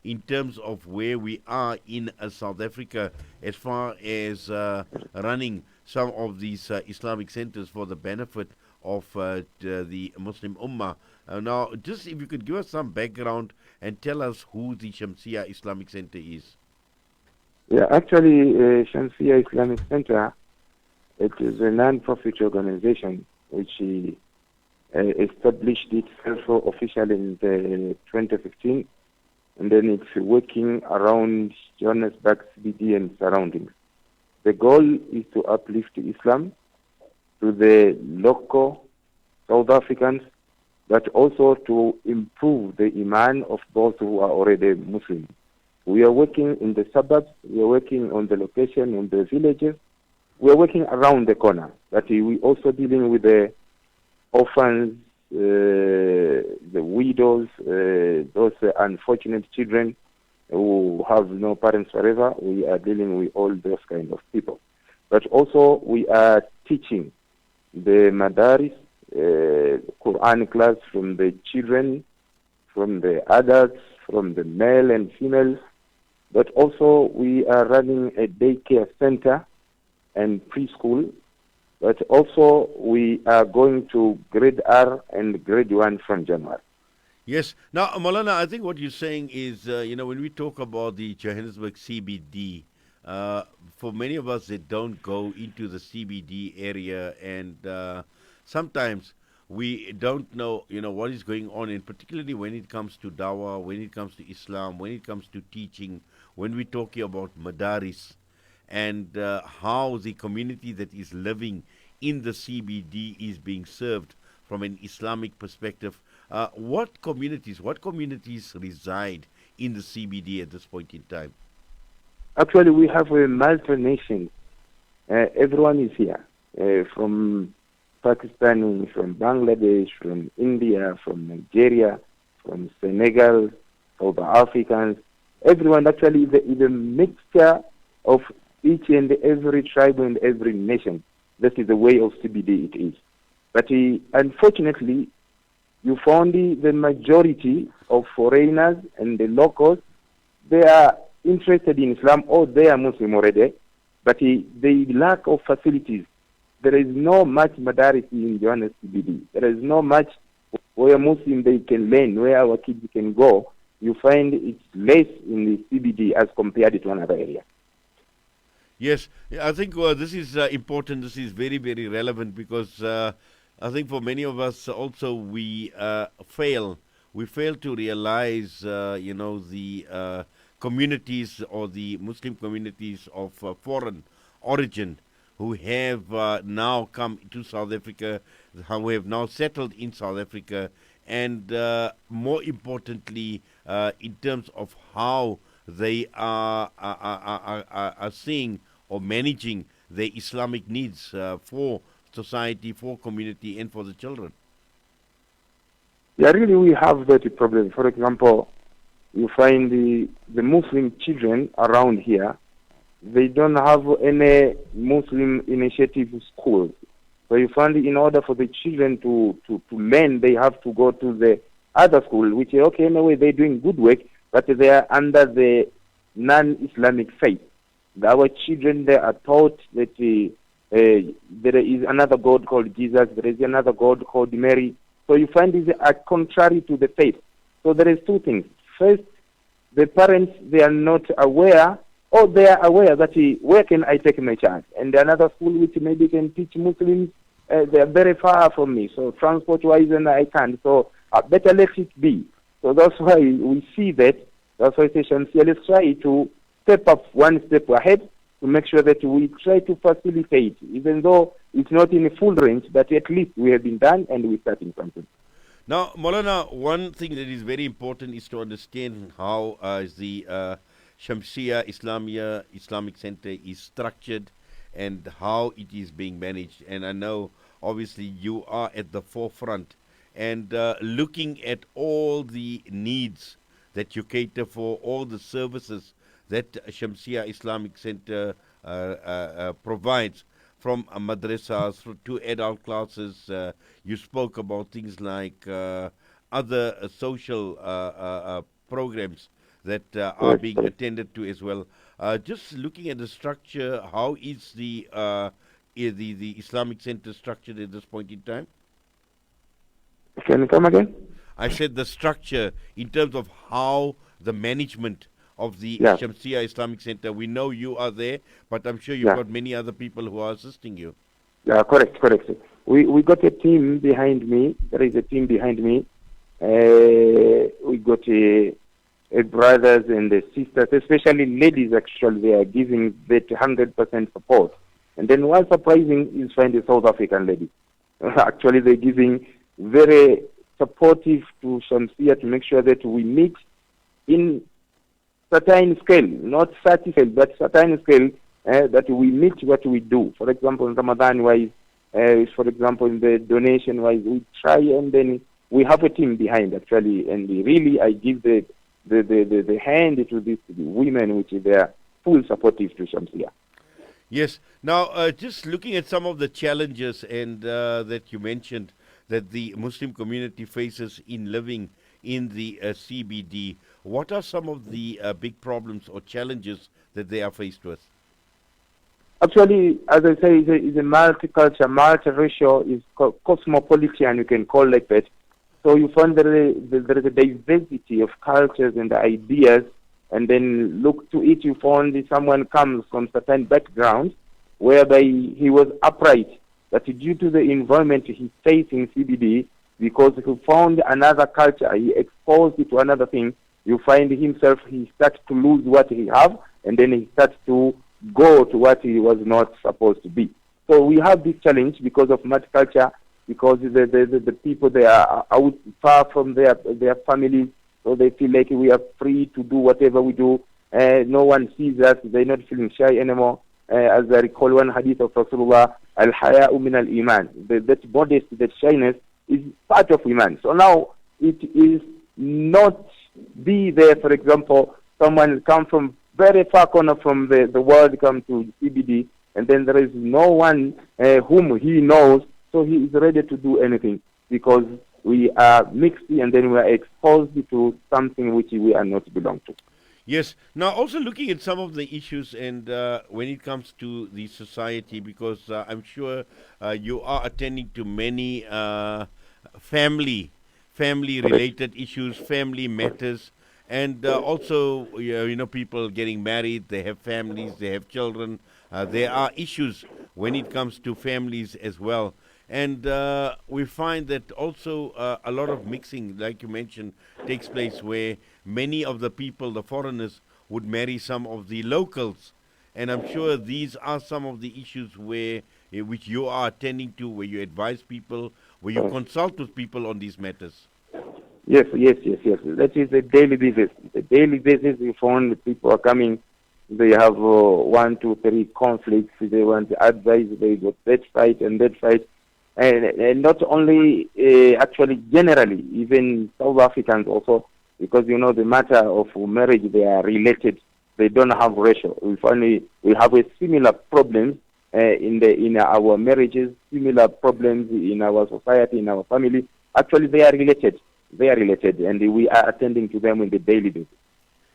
in terms of where we are in South Africa as far as running some of these Islamic centers for the benefit of the Muslim Ummah. Now, just if you could give us some background and tell us who the Shamsiyyah Islamic Centre is. Yeah, actually, Shamsiyyah Islamic Centre, it is a non-profit organization which established itself officially in 2015, and then it's working around Johannesburg CBD and surroundings. The goal is to uplift Islam to the local South Africans, but also to improve the iman of those who are already Muslim. We are working in the suburbs, we are working on the location in the villages, we are working around the corner, but we also dealing with the orphans, the widows, those unfortunate children who have no parents forever. We are dealing with all those kind of people. But also we are teaching the madaris, Qur'an class from the children, from the adults, from the male and females. But also we are running a daycare center and preschool. But also we are going to grade R and grade 1 from January. Yes. Now, Maulana, I think what you're saying is, when we talk about the Johannesburg CBD, for many of us that don't go into the CBD area, and sometimes we don't know, what is going on, and particularly when it comes to dawah, when it comes to Islam, when it comes to teaching, when we're talking about madaris, and how the community that is living in the CBD is being served from an Islamic perspective. What communities reside in the CBD at this point in time? Actually, we have a multi-nation. Everyone is here, from Pakistan, from Bangladesh, from India, from Nigeria, from Senegal, South Africans. Everyone actually is a mixture of each and every tribe and every nation. That is the way of CBD it is. But unfortunately, you found the majority of foreigners and the locals, they are interested in Islam or they are Muslim already, but the lack of facilities. There is no much madaris in Johannesburg CBD. There is no much where Muslim they can learn, where our kids can go. You find it's less in the CBD as compared to another area. Yes, I think this is important. This is very, very relevant because I think for many of us also we fail to realize, the communities or the Muslim communities of foreign origin who have now come to South Africa, who have now settled in South Africa, and more importantly, in terms of how they are seeing or managing their Islamic needs for society, for community, and for the children. Yeah, really, we have that problem. For example, you find the Muslim children around here, they don't have any Muslim initiative schools. So you find in order for the children to learn, they have to go to the other school, which, okay, anyway, they're doing good work, but they are under the non-Islamic faith. Our children, they are taught that there is another God called Jesus, there is another God called Mary. So you find these are contrary to the faith. So there is two things. First, the parents, they are not aware, or they are aware that where can I take my child? And another school which maybe can teach Muslims, they are very far from me. So transport-wise, and I can't. So better let it be. So that's why we see that. That's why Shamsiyyah, let's try to step up one step ahead to make sure that we try to facilitate, even though it's not in a full range, but at least we have been done and we're starting something. Now, Maulana, one thing that is very important is to understand how the Shamsiyyah Islamiyyah Islamic Centre is structured and how it is being managed. And I know, obviously, you are at the forefront and looking at all the needs that you cater for, all the services that Shamsiyyah Islamic Centre provides, from madrasas to adult classes. You spoke about things like other social programs that are Correct, being correct. attended to as well. Just looking at the structure, how is the Islamic Center structured at this point in time? Can you come again? I said the structure in terms of how the management of the Yeah, Shamsiyyah Islamic Center. We know you are there, but I'm sure you've yeah, got many other people who are assisting you. yeah, correct, correct. We got a team behind me. There is a team behind me. We got brothers and sisters, especially ladies. Actually, they are giving that 100% support. And then one surprising is find a South African lady. Actually, they're giving very supportive to Shamsiyyah to make sure that we meet in certain scale, not 30 scale, but certain scale, that we meet what we do. For example, in Ramadan wise, for example, in the donation wise, we try, and then we have a team behind actually, and really I give the hand to these women, which they are full supportive to Shamsiyyah. Yes. Now, just looking at some of the challenges and that you mentioned that the Muslim community faces in living in the CBD, what are some of the big problems or challenges that they are faced with? Actually, as I say, it's a multicultural, multiracial, is cosmopolitan, you can call like that. So you find there is a diversity of cultures and ideas, and then look to it, you find someone comes from certain background, whereby he was upright, but due to the environment he stays in CBD, because he found another culture, he exposed it to another thing, you find himself, he starts to lose what he have, and then he starts to go to what he was not supposed to be. So we have this challenge because of multiculture, because the people, they are out far from their families, so they feel like we are free to do whatever we do. No one sees us, they're not feeling shy anymore. As I recall one hadith of Rasulullah, al-haya'u min al-iman, that modesty, that shyness is part of iman. So now it is not be there, for example, someone come from very far corner from the world, come to CBD, and then there is no one whom he knows, so he is ready to do anything, because we are mixed and then we are exposed to something which we are not belong to. Yes. Now, also looking at some of the issues and when it comes to the society, because I'm sure you are attending to many family-related issues, family matters, and also, people getting married, they have families, they have children. There are issues when it comes to families as well. And we find that also a lot of mixing, like you mentioned, takes place where many of the people, the foreigners, would marry some of the locals. And I'm sure these are some of the issues which you are attending to, where you advise people, where you consult with people on these matters. Yes. That is a daily basis. The daily basis, we found people are coming, they have 1, 2, 3 conflicts, they want advice, they got that fight and that fight. And not only, actually, generally, even South Africans also, because, the matter of marriage, they are related. They don't have ratio. We have a similar problems in our marriages, similar problems in our society, in our family. Actually, they are related. And we are attending to them in the daily basis.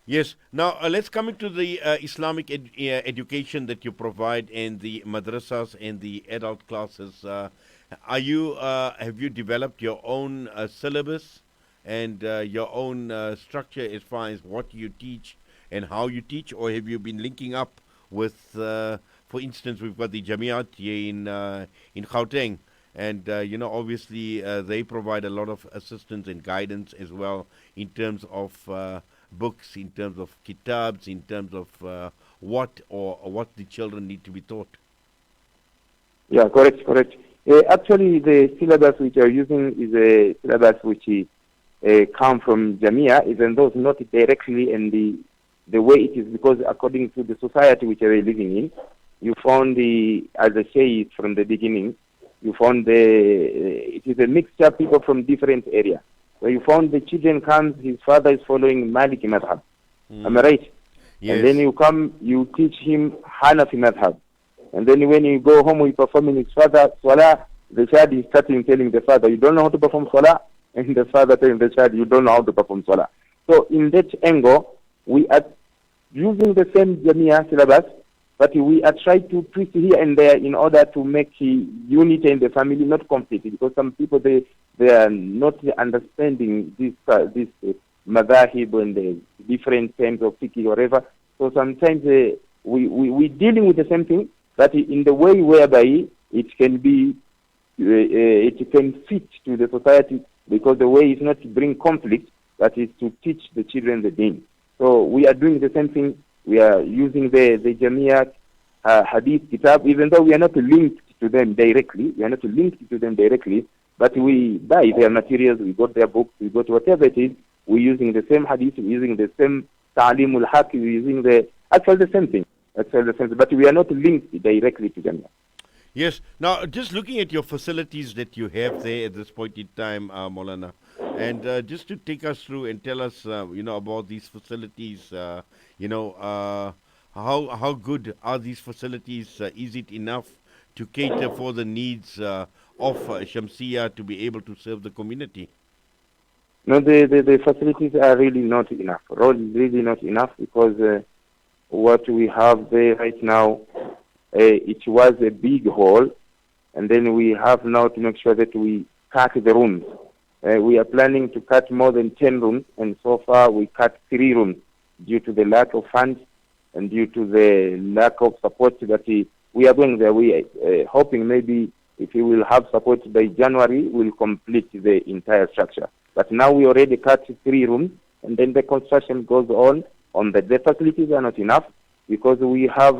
Yes. Now, let's come into the Islamic education that you provide in the madrasas and the adult classes. Have you developed your own syllabus and your own structure as far as what you teach and how you teach, or have you been linking up with, for instance, we've got the Jamiat here in Gauteng, and obviously they provide a lot of assistance and guidance as well in terms of books, in terms of kitabs, in terms of what the children need to be taught. Yeah, correct. Actually, the syllabus which you are using is a syllabus which come from Jamia, even though it's not directly in the way it is, because according to the society which we are living in, you found as I say from the beginning, you found it is a mixture of people from different areas. Where you found the children comes, his father is following Maliki Madhab. Am I right? Yes. And then you come, you teach him Hanafi Madhab. And then when you go home, you performing his father Salah, the child is starting telling the father, you don't know how to perform Salah, and the father telling the child, you don't know how to perform Salah. So in that angle, We are using the same Jamia syllabus, but we are trying to twist here and there in order to make unity in the family, not conflict, because some people, they are not understanding this madhahib and the different terms of fiqh or whatever. So sometimes we dealing with the same thing, but in the way whereby it can be, it can fit to the society, because the way is not to bring conflict, that is to teach the children the deen. So we are doing the same thing. We are using the Jamia Hadith Kitab, even though we are not linked to them directly. We are not linked to them directly, but we buy their materials, we got their books, we got whatever it is. We're using the same Hadith, we're using the same Ta'limul Haq, we're using actually the same thing. But we are not linked directly to Jamia. Yes. Now, just looking at your facilities that you have there at this point in time, Maulana, and just to take us through and tell us, about these facilities, how good are these facilities? Is it enough to cater for the needs of Shamsiyyah to be able to serve the community? No, the facilities are really not enough. Really not enough, because what we have there right now, it was a big hall, and then we have now to make sure that we cut the rooms. We are planning to cut more than 10 rooms, and so far we cut 3 rooms due to the lack of funds and due to the lack of support that we are going there. We are hoping maybe if we will have support by January, we'll complete the entire structure. But now we already cut 3 rooms, and then the construction goes on. The facilities are not enough, because we have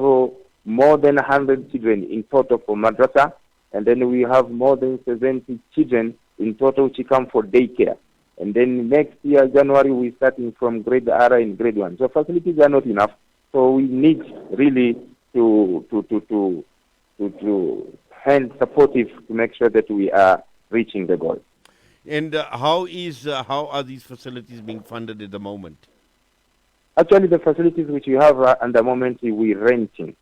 more than 100 children in total for madrasa, and then we have more than 70 children in total which come for daycare. And then next year, January, we're starting from grade R and grade 1. So facilities are not enough. So we need really to hand supportive to make sure that we are reaching the goal. And how are these facilities being funded at the moment? Actually, the facilities which we have at the moment, we're renting.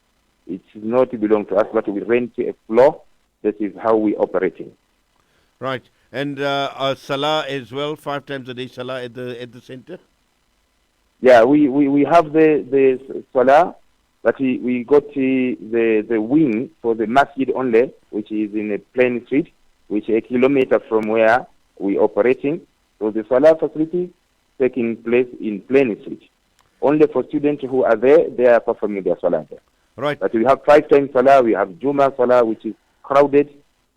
It does not belong to us, but we rent a floor. That is how we're operating. Right. And Salah as well, 5 times a day Salah at the center? Yeah, we have the Salah, but we got the wing for the masjid only, which is in a plain street, which is a kilometer from where we're operating. So the Salah facility taking place in plain street. Only for students who are there, they are performing their Salah there. Right. But we have 5 times Salah, we have Juma Salah, which is crowded.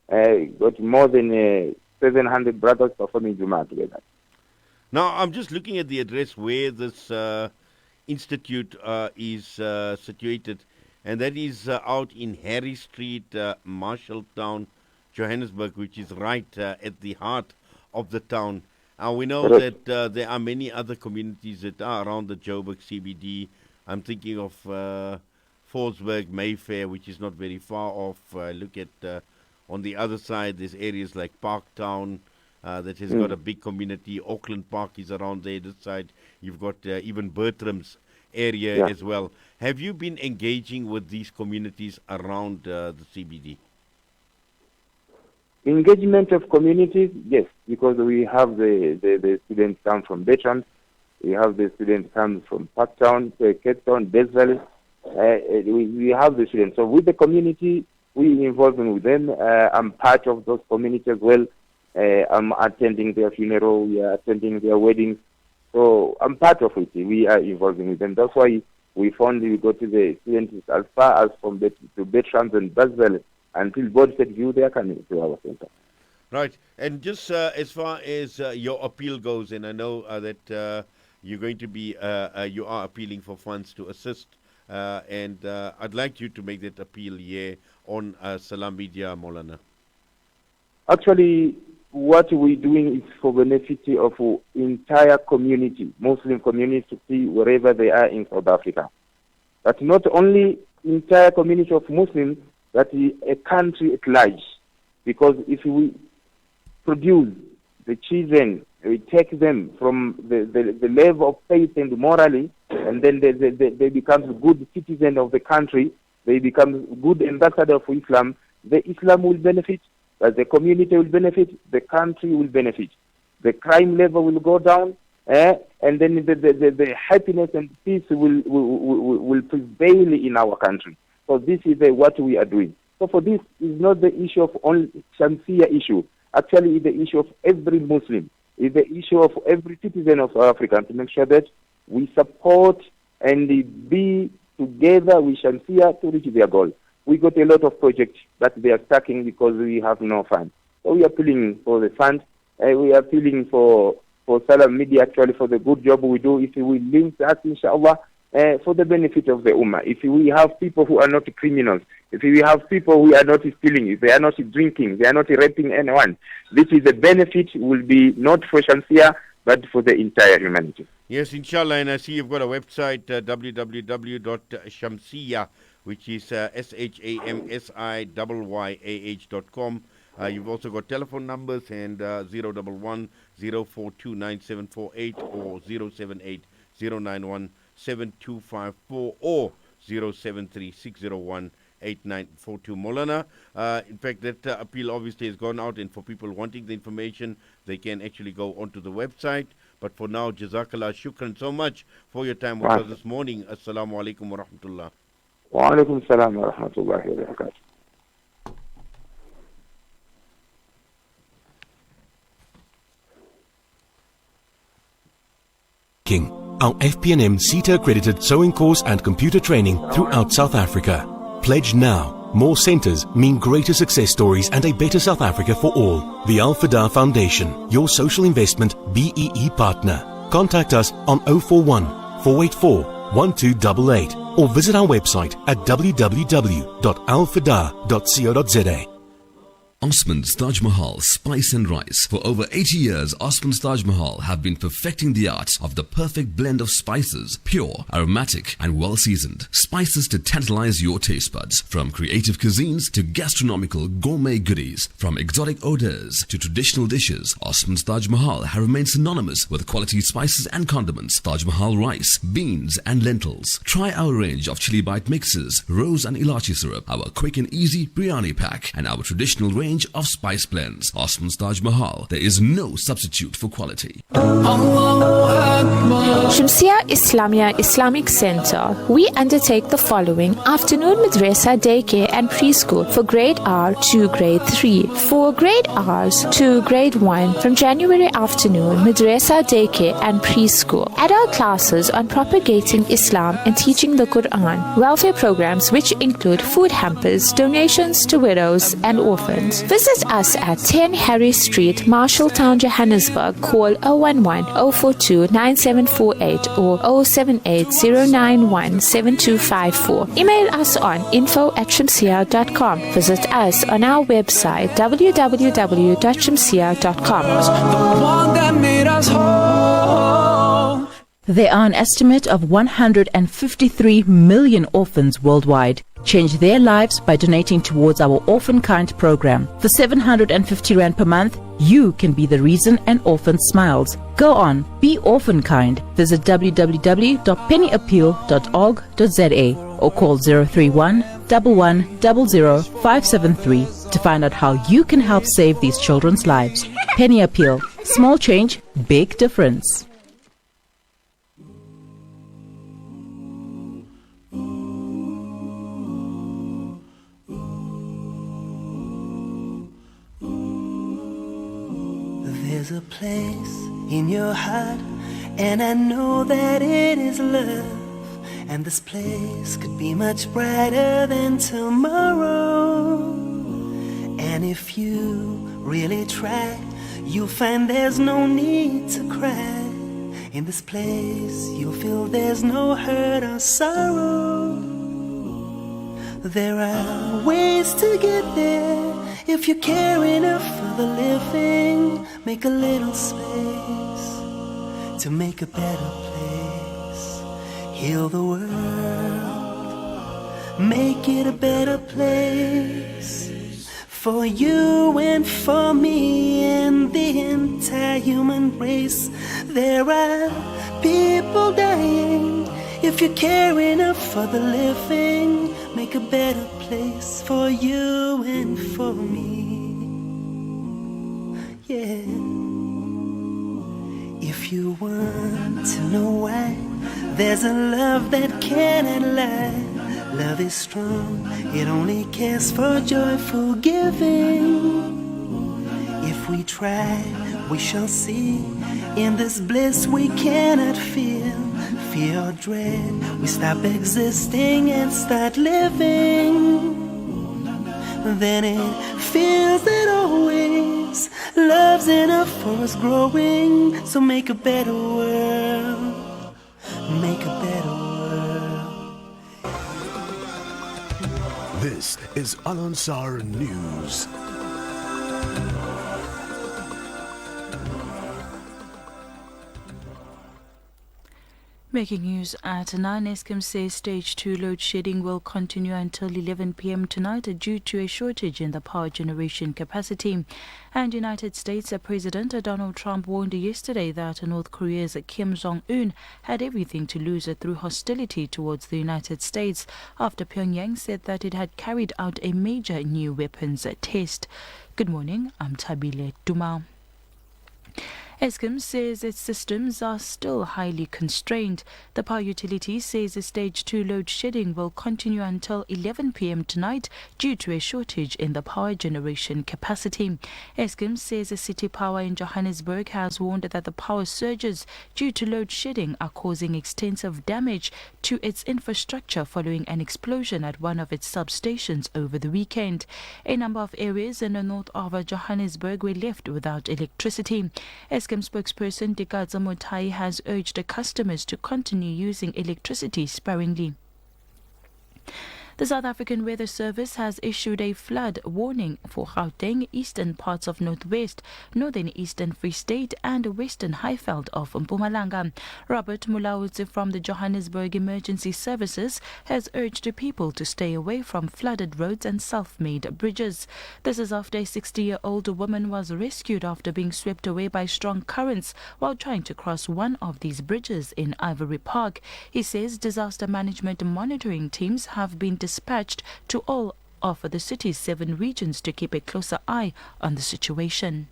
Got more than 700 brothers performing Juma together. Now, I'm just looking at the address where this institute is situated, and that is out in Harry Street, Marshalltown, Johannesburg, which is right at the heart of the town. We know that there are many other communities that are around the Joubert CBD. I'm thinking of Forsberg, Mayfair, which is not very far off. Look at on the other side, there's areas like Parktown that has got a big community. Auckland Park is around there. This side, you've got even Bertram's area as well. Have you been engaging with these communities around the CBD? Engagement of communities, yes, because we have the students come from Bertram, we have the students come from Parktown, Cape Town, Death Valley. We have the students. So with the community, we involving with them. I'm part of those communities as well. I'm attending their funeral, we are attending their weddings. So I'm part of it. We are involving with them. That's why we go to the students as far as from to Bertram and Death Valley. Until God said you, they are coming to our center. Right. And just as far as your appeal goes, and I know that you're going to be, you are appealing for funds to assist, and I'd like you to make that appeal here on Islamedia, Maulana. Actually, what we're doing is for benefit of entire community, Muslim community, wherever they are in South Africa. But not only entire community of Muslims, but a country at large. Because if we produce the children, we take them from the level of faith and morally, and then they become good citizens of the country, they become good ambassadors of Islam, the Islam will benefit, the community will benefit, the country will benefit. The crime level will go down, and then the happiness and peace will prevail in our country. So this is what we are doing. So for this is not the issue of only Shamsiyyah issue. Actually, it's the issue of every Muslim. It's the issue of every citizen of South Africa to make sure that we support and be together with Shamsiyyah to reach their goal. We got a lot of projects that they are stacking because we have no fund. So we are appealing for the fund. We are appealing for Salam Media actually for the good job we do. If we link us, inshallah, for the benefit of the Ummah. If we have people who are not criminals, if we have people who are not stealing, if they are not drinking, they are not raping anyone, this is the benefit will be not for Shamsiyyah, but for the entire humanity. Yes, inshallah, and I see you've got a website, www.shamsiyyah, which is SHAMSIYYAH.com. You've also got telephone numbers and 011 042 9748 or 078 091 7254 or 073 601 8942. Maulana, in fact, that appeal obviously has gone out, and for people wanting the information, they can actually go onto the website. But for now, Jazakallah, shukran so much for your time with us this morning. Assalamu alaikum wa rahmatullah. Wa alaikum salam wa rahmatullahi wa barakatuh. Our FPNM CETA accredited sewing course and computer training throughout South Africa. Pledge now. More centers mean greater success stories and a better South Africa for all. The Al-Fida Foundation, your social investment BEE partner. Contact us on 041 484 1288 or visit our website at www.alfida.co.za. Osman's Taj Mahal Spice and Rice. For over 80 years, Osman's Taj Mahal have been perfecting the art of the perfect blend of spices, pure, aromatic and well seasoned. Spices to tantalize your taste buds. From creative cuisines to gastronomical gourmet goodies. From exotic odors to traditional dishes, Osman's Taj Mahal have remained synonymous with quality spices and condiments. Taj Mahal rice, beans and lentils. Try our range of chili bite mixes, rose and ilachi syrup, our quick and easy biryani pack and our traditional range of spice blends. Osman's Taj Mahal, there is no substitute for quality. Shamsiyyah Islamiyyah Islamic Centre. We undertake the following: afternoon madrasa, daycare and preschool for grade R to grade 3. For grade Rs to grade 1, from January afternoon, madrasa, daycare and preschool. Adult classes on propagating Islam and teaching the Qur'an. Welfare programs which include food hampers, donations to widows and orphans. Visit us at 10 Harry Street, Marshalltown, Johannesburg. Call 011 042 9748 or 078 091 7254. Email us on info@shamsiyyah.com. Visit us on our website www.shamsiyyah.com. There are an estimate of 153 million orphans worldwide. Change their lives by donating towards our Orphan Kind program. For 750 Rand per month, you can be the reason an orphan smiles. Go on, be Orphan Kind. Visit www.pennyappeal.org.za or call 031 11 00 573 to find out how you can help save these children's lives. Penny Appeal. Small change, big difference. There's a place in your heart, and I know that it is love. And this place could be much brighter than tomorrow. And if you really try, you'll find there's no need to cry. In this place, you'll feel there's no hurt or sorrow. There are ways to get there. If you care enough for the living, make a little space to make a better place. Heal the world, make it a better place. For you and for me and the entire human race. There are people dying. If you care enough for the living, make a better place for you and for me. Yeah. If If you want to know why, there's a love that cannot lie. Love is strong, it only cares for joyful giving. If we try, we shall see. In this bliss we cannot feel fear or dread. We stop existing and start living. Then it feels that always love's enough for us growing. So make a better world. Make a better world. This is Al Ansar News. Making news at 9, Eskom says stage 2 load shedding will continue until 11 p.m. tonight due to a shortage in the power generation capacity. And United States President Donald Trump warned yesterday that North Korea's Kim Jong-un had everything to lose through hostility towards the United States after Pyongyang said that it had carried out a major new weapons test. Good morning, I'm Tabile Duma. Eskom says its systems are still highly constrained. The power utility says the stage 2 load shedding will continue until 11 p.m. tonight due to a shortage in the power generation capacity. Eskom says the city power in Johannesburg has warned that the power surges due to load shedding are causing extensive damage to its infrastructure following an explosion at one of its substations over the weekend. A number of areas in the north of Johannesburg were left without electricity. Eskom spokesperson Dikadza Motai has urged the customers to continue using electricity sparingly. The South African Weather Service has issued a flood warning for Gauteng, eastern parts of Northwest, northern eastern Free State and western Highveld of Mpumalanga. Robert Mulaudzi from the Johannesburg Emergency Services has urged people to stay away from flooded roads and self-made bridges. This is after a 60-year-old woman was rescued after being swept away by strong currents while trying to cross one of these bridges in Ivory Park. He says disaster management monitoring teams have been dispatched to all of the city's 7 regions to keep a closer eye on the situation.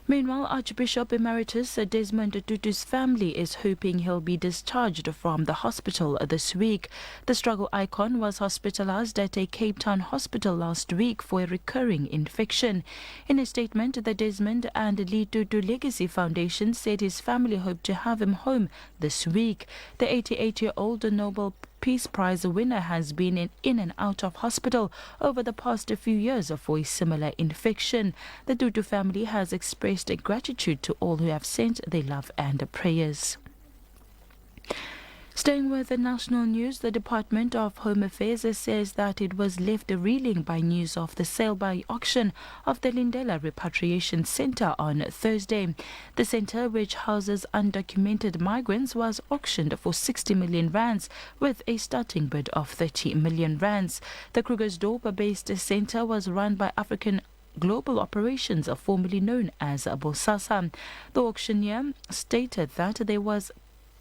Meanwhile, Archbishop Emeritus Desmond Tutu's family is hoping he'll be discharged from the hospital this week. The struggle icon was hospitalized at a Cape Town hospital last week for a recurring infection. In a statement, the Desmond and Lee Tutu Legacy Foundation said his family hoped to have him home this week. The 88-year-old Nobel Peace Prize winner has been in and out of hospital over the past few years for a similar infection. The Tutu family has expressed gratitude to all who have sent their love and prayers. Staying with the national news, the Department of Home Affairs says that it was left reeling by news of the sale by auction of the Lindela Repatriation Centre on Thursday. The centre, which houses undocumented migrants, was auctioned for 60 million rands with a starting bid of 30 million rands. The Krugersdorp-based centre was run by African Global Operations, formerly known as Bosasa. The auctioneer stated that there was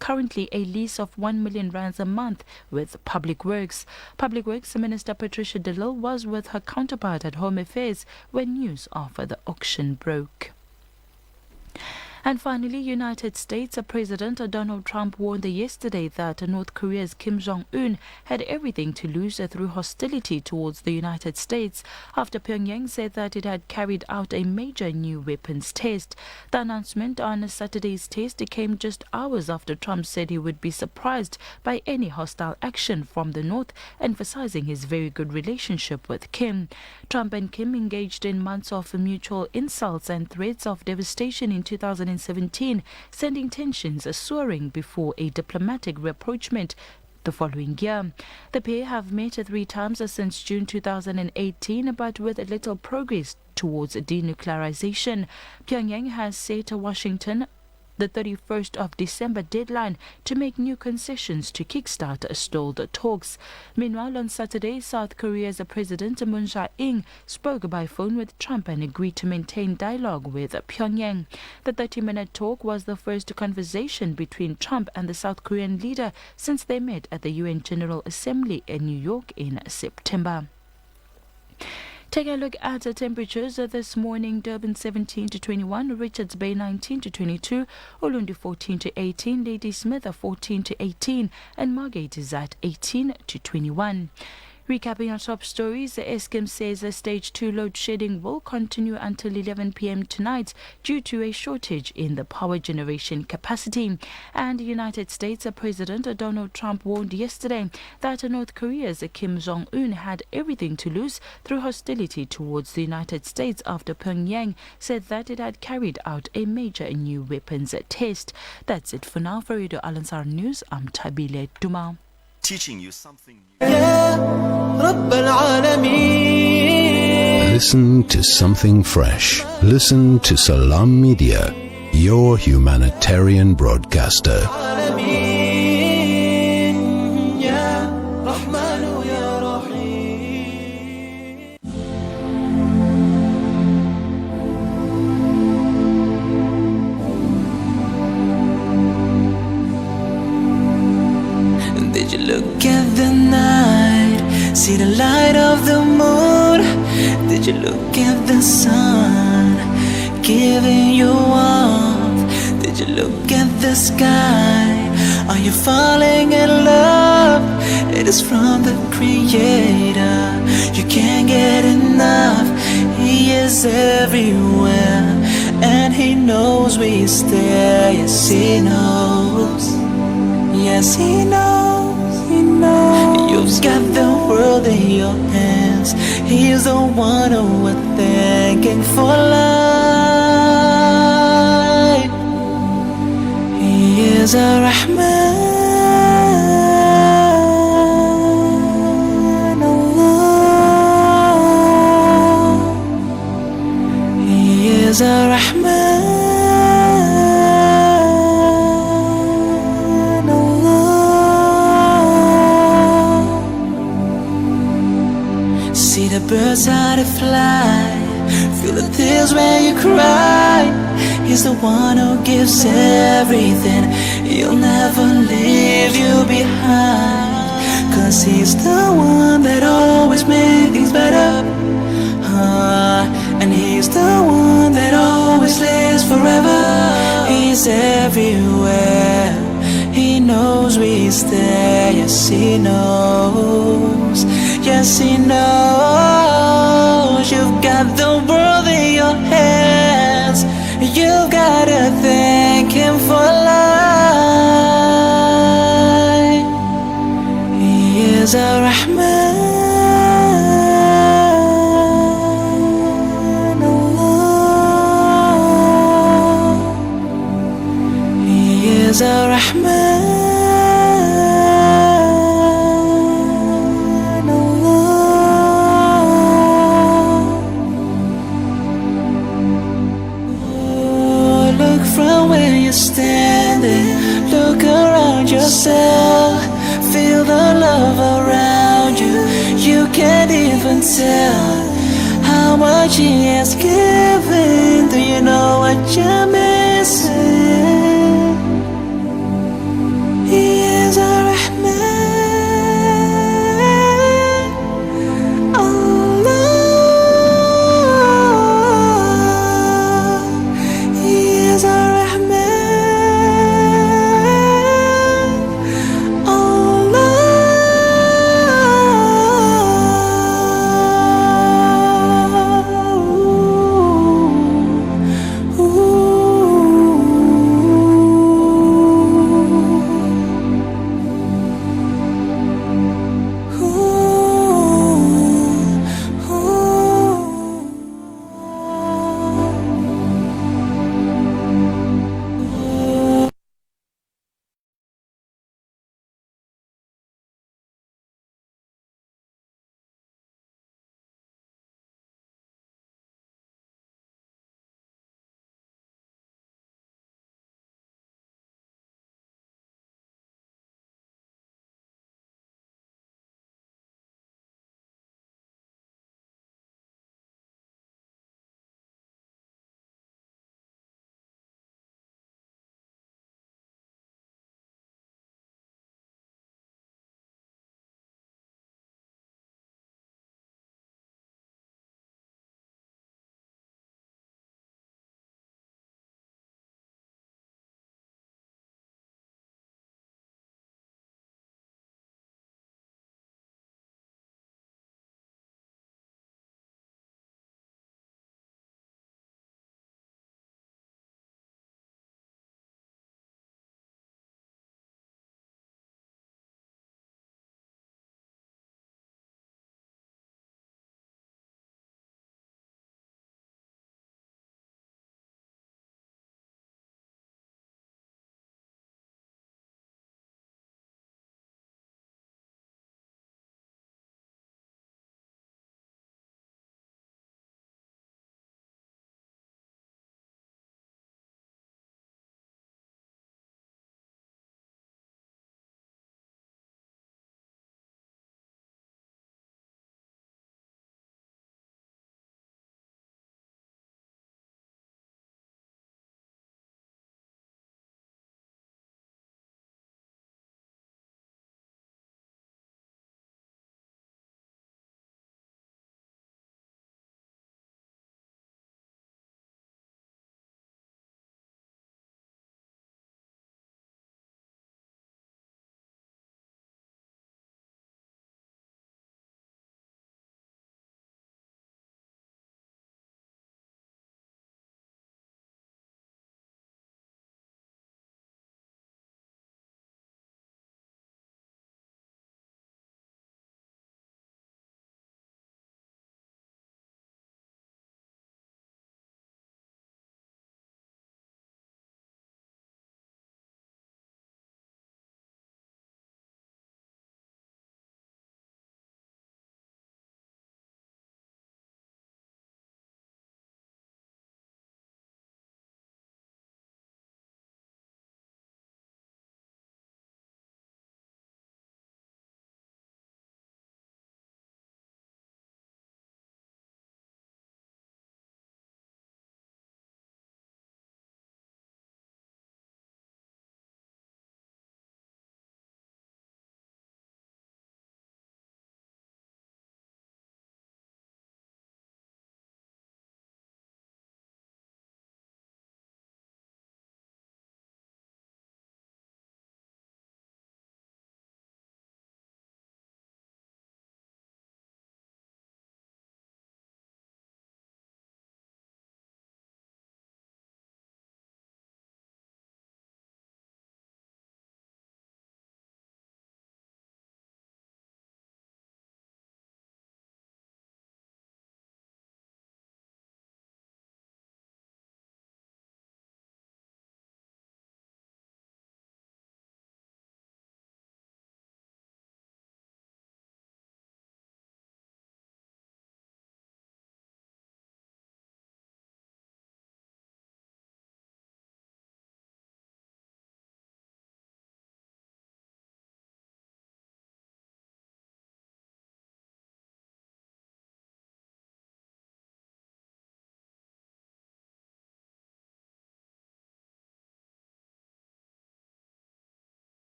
currently a lease of 1 million rands a month with Public Works. Public Works Minister Patricia de Lille was with her counterpart at Home Affairs when news of the auction broke. And finally, United States President Donald Trump warned yesterday that North Korea's Kim Jong-un had everything to lose through hostility towards the United States after Pyongyang said that it had carried out a major new weapons test. The announcement on Saturday's test came just hours after Trump said he would be surprised by any hostile action from the North, emphasizing his very good relationship with Kim. Trump and Kim engaged in months of mutual insults and threats of devastation in 2017, sending tensions soaring before a diplomatic rapprochement the following year. The pair have met 3 times since June 2018, but with little progress towards denuclearization. Pyongyang has set Washington the 31st of December deadline to make new concessions to kickstart stalled talks. Meanwhile, on Saturday, South Korea's President Moon Jae-in spoke by phone with Trump and agreed to maintain dialogue with Pyongyang. The 30-minute talk was the first conversation between Trump and the South Korean leader since they met at the UN General Assembly in New York in September. Taking a look at the temperatures this morning: Durban 17 to 21, Richards Bay 19 to 22, Ulundi 14 to 18, Ladysmith 14 to 18, and Margate is at 18 to 21. Recapping our top stories, the Eskom says the stage 2 load shedding will continue until 11 p.m. tonight due to a shortage in the power generation capacity. And United States President Donald Trump warned yesterday that North Korea's Kim Jong-un had everything to lose through hostility towards the United States after Pyongyang said that it had carried out a major new weapons test. That's it for now. For Radio Al-Ansar News, I'm Tabile Duma. Teaching you something new. Listen to something fresh. Listen to Salam Media, your humanitarian broadcaster. Did you look at the night, see the light of the moon? Did you look at the sun, giving you warmth? Did you look at the sky? Are you falling in love? It is from the Creator, you can't get enough. He is everywhere, and He knows we stay. Yes, He knows. Yes, He knows, He knows. You've got the world in your hands. He's the one who we're thanking for life. He is a Rahman, Allah. He is a Rahman. The birds how to fly, feel the tears when you cry. He's the one who gives everything, He'll never leave you behind. Cause He's the one that always makes things better, and He's the one that always lives forever. He's everywhere, He knows we stay. Yes, He knows. Yes, He knows. You've got the world in your hands. You've gotta thank Him for life. He is a Rahman, Allah. He is a Rahman. Standing, look around yourself, feel the love around you. You can't even tell how much He has given. Do you know what you're missing?